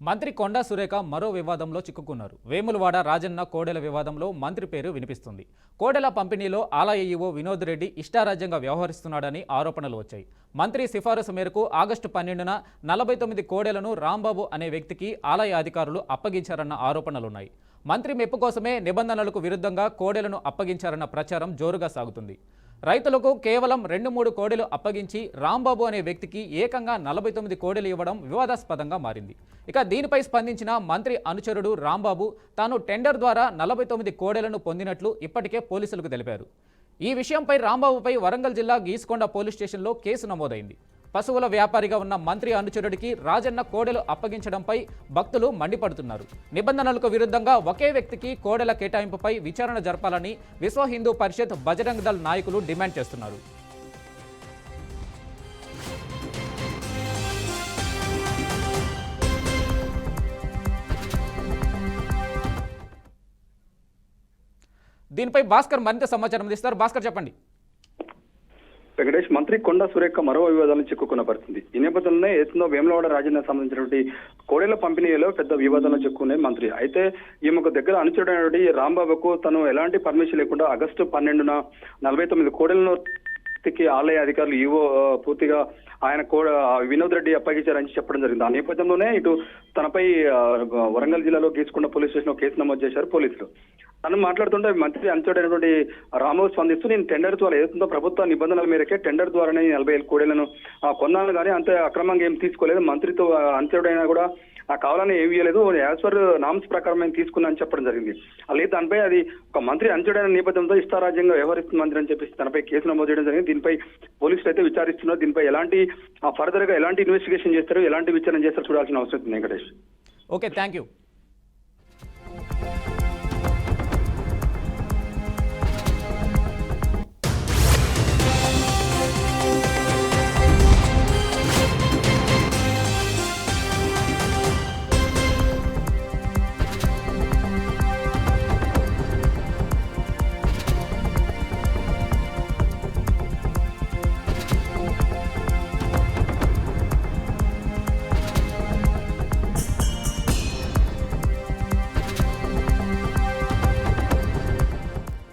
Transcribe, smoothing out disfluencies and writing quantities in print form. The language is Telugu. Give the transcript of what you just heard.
మంత్రి కొండా సురేఖ మరో వివాదంలో చిక్కుకున్నారు. వేములవాడ రాజన్న కోడెల వివాదంలో మంత్రి పేరు వినిపిస్తుంది. కోడెల పంపిణీలో ఆలయ ఈవో వినోద్ రెడ్డి ఇష్టారాజ్యంగా వ్యవహరిస్తున్నాడని ఆరోపణలు వచ్చాయి. మంత్రి సిఫారసు మేరకు ఆగస్టు 12న 49 కోడెలను రాంబాబు అనే వ్యక్తికి ఆలయ అధికారులు అప్పగించారన్న ఆరోపణలున్నాయి. మంత్రి మెప్పు కోసమే నిబంధనలకు విరుద్ధంగా కోడెలను అప్పగించారన్న ప్రచారం జోరుగా సాగుతుంది. రైతులకు కేవలం 2-3 కోడెలు అప్పగించి రాంబాబు అనే వ్యక్తికి ఏకంగా 49 కోడెలు ఇవ్వడం వివాదాస్పదంగా మారింది. ఇక దీనిపై స్పందించిన మంత్రి అనుచరుడు రాంబాబు తాను టెండర్ ద్వారా 49 కోడెలను పొందినట్లు ఇప్పటికే పోలీసులకు తెలిపారు. ఈ విషయంపై రాంబాబుపై వరంగల్ జిల్లా గీసుకొండ పోలీస్ స్టేషన్లో కేసు నమోదైంది. పశువుల వ్యాపారిగా ఉన్న మంత్రి అనుచరుడికి రాజన్న కోడెలు అప్పగించడంపై భక్తులు మండిపడుతున్నారు. నిబంధనలకు విరుద్ధంగా ఒకే వ్యక్తికి కోడెల కేటాయింపుపై విచారణ జరపాలని విశ్వ హిందూ పరిషత్ బజరంగ్ దళ్ నాయకులు డిమాండ్ చేస్తున్నారు. దీనిపై భాస్కర్ మరింత సమాచారం అందిస్తారు. భాస్కర్, చెప్పండి. వెంకటేష్, మంత్రి కొండా సురేఖ మరో వివాదాలను చిక్కుకున్న పరిస్థితి. ఈ నేపథ్యంలోనే ఏదో వేములవాడ రాజన్న సంబంధించినటువంటి కోడెల పంపిణీలో పెద్ద వివాదాలను చిక్కుకున్నాయి మంత్రి. అయితే ఈమెకు దగ్గర అనుచరుడైనటువంటి రాంబాబుకు తను ఎలాంటి పర్మిషన్ లేకుండా ఆగస్టు 12న 49 కోడెలను ఆలయ అధికారులు ఈవో పూర్తిగా ఆయన వినోద్ రెడ్డి అప్పగించారని చెప్పడం జరిగింది. ఆ నేపథ్యంలోనే ఇటు తనపై వరంగల్ జిల్లాలో గీసుకొండ పోలీస్ స్టేషన్ కేసు నమోదు చేశారు పోలీసులు. తను మాట్లాడుతుంటే మంత్రి అనుచరుడైనటువంటి రాంబాబు స్పందిస్తూ నేను టెండర్ ద్వారా ఏదైతుందో ప్రభుత్వ నిబంధనల మేరకే టెండర్ ద్వారానే 45 కోడెలను కొన్నాను, కానీ అంతే అక్రమంగా ఏం తీసుకోలేదు. మంత్రితో అనుచరుడైనా కూడా కావాలని ఏమి ఇవ్వలేదు, యాజ్ పర్ నామ్స్ ప్రకారం నేను తీసుకున్నా అని చెప్పడం జరిగింది. అలాగే దానిపై అది ఒక మంత్రి అనుచరుడైన నేపథ్యంతో ఇష్టారాజ్యంగా వ్యవహరిస్తుంది మంత్రి అని చెప్పేసి తనపై కేసు నమోదు చేయడం జరిగింది. దీనిపై పోలీసులు అయితే విచారిస్తున్నారు. దీనిపై ఎలాంటి ఫర్దర్ గా ఎలాంటి ఇన్వెస్టిగేషన్ చేస్తారు, ఎలాంటి విచారణ చేస్తారు చూడాల్సిన అవసరం ఉంది. Venkatesh, okay, thank you.